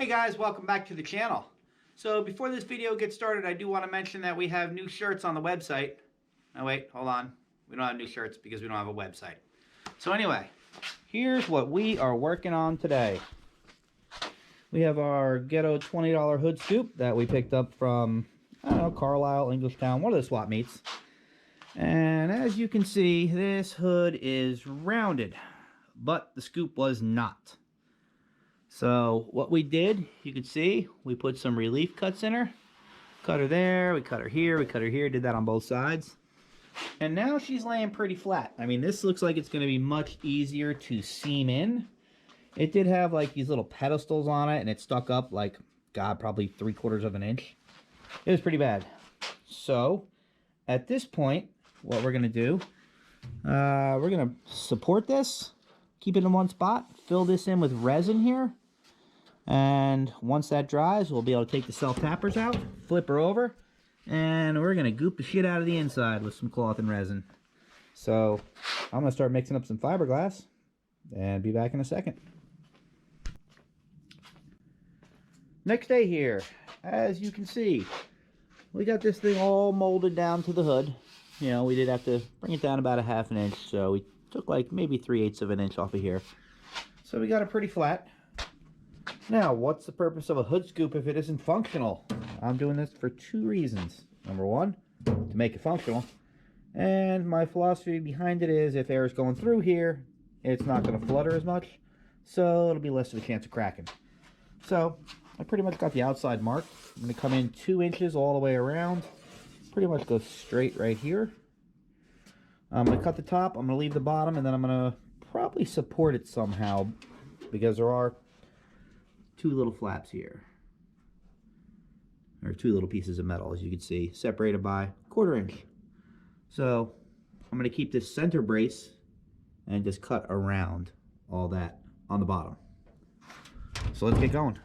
Hey guys, welcome back to the channel. So before this video gets started, I do want to mention that we have new shirts on the website. Oh wait, hold on. We don't have new shirts because we don't have a website. So anyway, here's what we are working on today. We have our Ghetto $20 hood scoop that we picked up from, I don't know, Carlisle, Englishtown, one of the swap meets. And as you can see, this hood is rounded, but the scoop was not. So what we did, you can see, we put some relief cuts in her. Cut her there, we cut her here, we cut her here, did that on both sides. And now she's laying pretty flat. I mean, this looks like it's going to be much easier to seam in. It did have like these little pedestals on it, and it stuck up like, God, probably 3/4 of an inch. It was pretty bad. So at this point, what we're going to do, we're going to support this, keep it in one spot, fill this in with resin here. And once that dries, we'll be able to take the self-tappers out, flip her over, and we're going to goop the shit out of the inside with some cloth and resin. So I'm going to start mixing up some fiberglass and be back in a second. Next day here, as you can see, we got this thing all molded down to the hood. You know, we did have to bring it down about 1/2 inch, so we took like maybe 3/8 of an inch off of here. So we got it pretty flat. Now, what's the purpose of a hood scoop if it isn't functional? I'm doing this for 2 reasons. Number 1, to make it functional. And my philosophy behind it is if air is going through here, it's not going to flutter as much. So it'll be less of a chance of cracking. So I pretty much got the outside marked. I'm going to come in 2 inches all the way around. Pretty much go straight right here. I'm going to cut the top. I'm going to leave the bottom. And then I'm going to probably support it somehow, because there are 2 little flaps here, or 2 little pieces of metal, as you can see, separated by 1/4 inch. So I'm going to keep this center brace and just cut around all that on the bottom. So let's get going.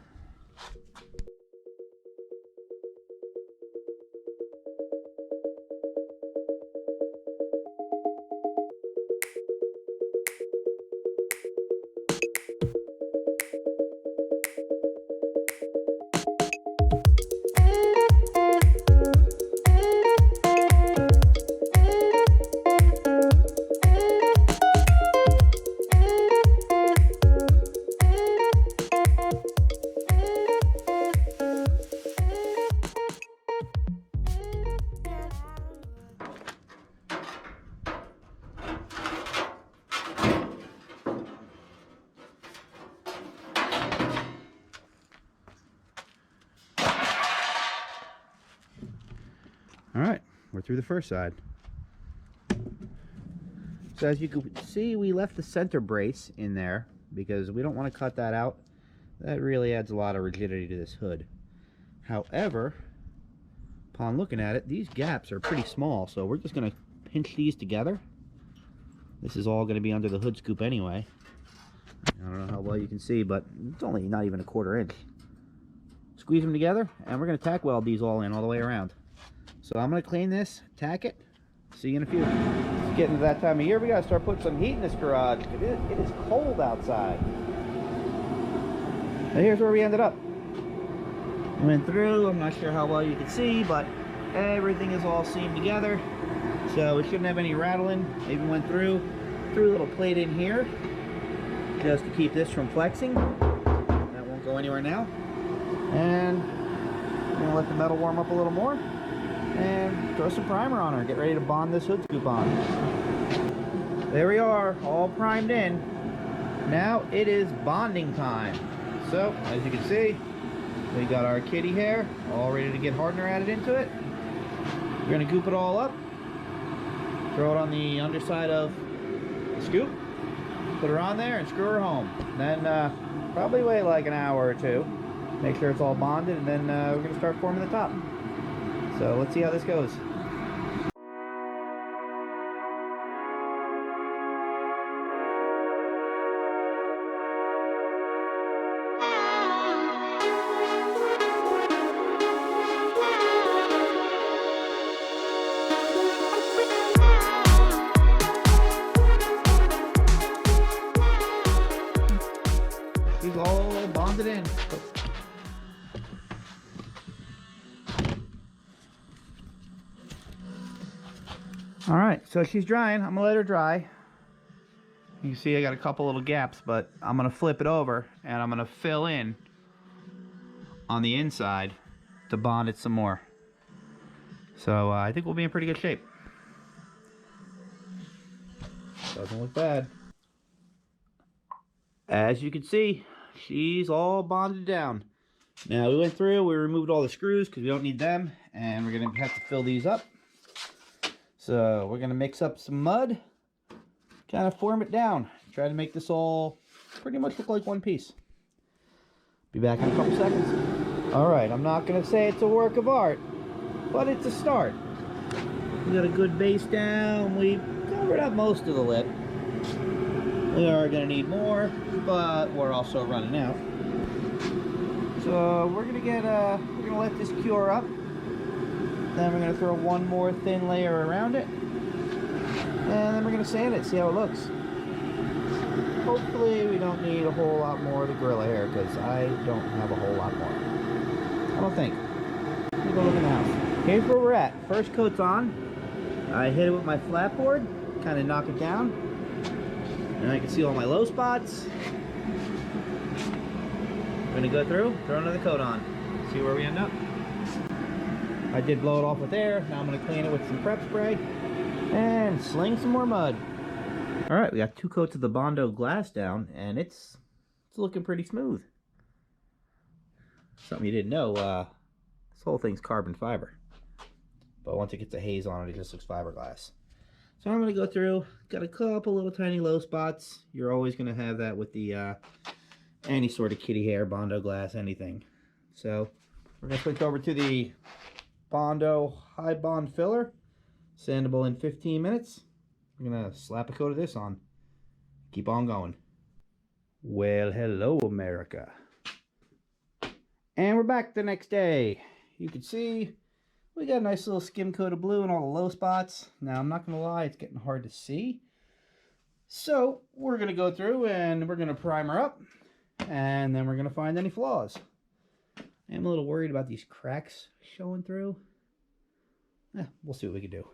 Alright, we're through the first side. So as you can see, we left the center brace in there because we don't want to cut that out. That really adds a lot of rigidity to this hood. However, upon looking at it, these gaps are pretty small, so we're just going to pinch these together. This is all going to be under the hood scoop anyway. I don't know how well you can see, but it's only not even 1/4 inch. Squeeze them together, and we're going to tack weld these all in all the way around. So I'm going to clean this, tack it. See you in a few. It's getting to that time of year. We got to start putting some heat in this garage. It is cold outside. And here's where we ended up. We went through. I'm not sure how well you can see, but everything is all seamed together. So it shouldn't have any rattling. Even went through a little plate in here just to keep this from flexing. That won't go anywhere now. And I'm going to let the metal warm up a little more. And throw some primer on her. Get ready to bond this hood scoop on. There we are, all primed in. Now it is bonding time. So, as you can see, we got our kitty hair all ready to get hardener added into it. We're going to goop it all up. Throw it on the underside of the scoop. Put her on there and screw her home. Then probably wait like an hour or 2. Make sure it's all bonded, and then we're going to start forming the top. So let's see how this goes. She's all bonded in. All right, so she's drying. I'm gonna let her dry. You can see I got a couple little gaps, but I'm gonna flip it over and I'm gonna fill in on the inside to bond it some more. So I think we'll be in pretty good shape. Doesn't look bad. As you can see, she's all bonded down. Now we went through, we removed all the screws because we don't need them, and we're gonna have to fill these up. So we're gonna mix up some mud, kind of form it down, try to make this all pretty much look like one piece. Be back in a couple seconds. All right, I'm not gonna say it's a work of art, but it's a start. We got a good base down. We covered up most of the lip. We are gonna need more, but we're also running out. So we're gonna let this cure up. Then we're gonna throw one more thin layer around it, and then we're gonna sand it, see how it looks. Hopefully we don't need a whole lot more of the Gorilla Hair, because I don't have a whole lot more. I don't think. Let me go look in the house. Here's where we're at. First coat's on. I hit it with my flat board, kind of knock it down, and I can see all my low spots. I'm gonna go through, throw another coat on, see where we end up. I did blow it off with air. Now I'm gonna clean it with some prep spray and sling some more mud. All right, we got 2 coats of the Bondo glass down, and it's looking pretty smooth. Something you didn't know, this whole thing's carbon fiber, but once it gets a haze on it, it just looks fiberglass. So I'm gonna go through, got a couple little tiny low spots. You're always gonna have that with the any sort of kitty hair, Bondo glass, anything. So we're gonna switch over to the Bondo high bond filler, sandable in 15 minutes. We're gonna slap a coat of this on, keep on going. Well, hello America. And we're back the next day. You can see we got a nice little skim coat of blue in all the low spots. Now I'm not gonna lie, it's getting hard to see. So we're gonna go through and we're gonna primer up, and then we're gonna find any flaws. I'm a little worried about these cracks showing through. We'll see what we can do.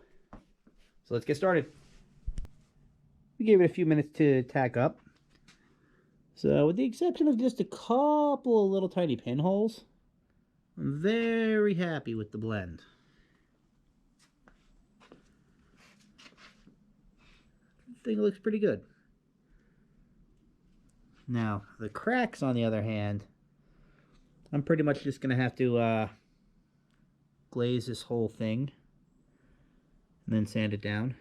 So let's get started. We gave it a few minutes to tack up. So with the exception of just a couple of little tiny pinholes, I'm very happy with the blend. I think it looks pretty good. Now, the cracks on the other hand, I'm pretty much just going to have to glaze this whole thing and then sand it down.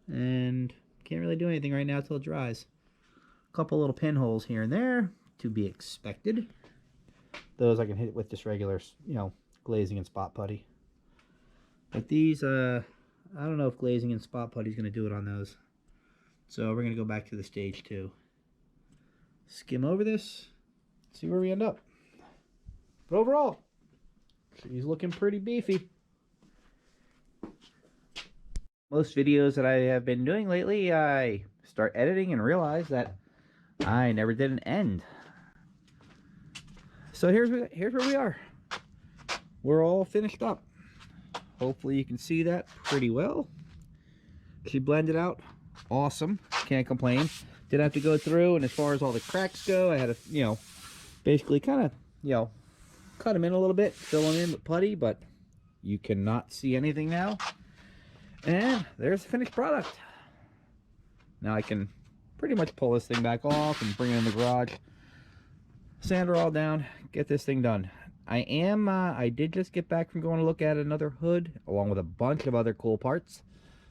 And can't really do anything right now until it dries. A couple little pinholes here and there, to be expected. Those I can hit with just regular, glazing and spot putty. But these, I don't know if glazing and spot putty is going to do it on those. So we're going to go back to the stage 2. Skim over this, see where we end up. But overall, she's looking pretty beefy. Most videos that I have been doing lately, I start editing and realize that I never did an end. So here's where we are. We're all finished up. Hopefully you can see that pretty well. She blended out awesome, can't complain. Did have to go through, and as far as all the cracks go, I had to, basically kind of, cut them in a little bit, fill them in with putty, but you cannot see anything now. And there's the finished product. Now I can pretty much pull this thing back off and bring it in the garage, sand her all down, get this thing done. I did just get back from going to look at another hood, along with a bunch of other cool parts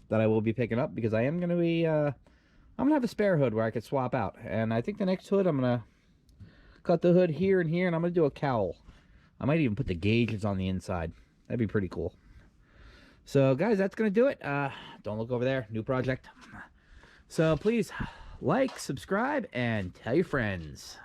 that I will be picking up, because I am going to be, I'm going to have a spare hood where I could swap out. And I think the next hood, I'm going to cut the hood here and here, and I'm going to do a cowl. I might even put the gauges on the inside. That'd be pretty cool. So guys, that's going to do it. Don't look over there, new project. So please like, subscribe, and tell your friends.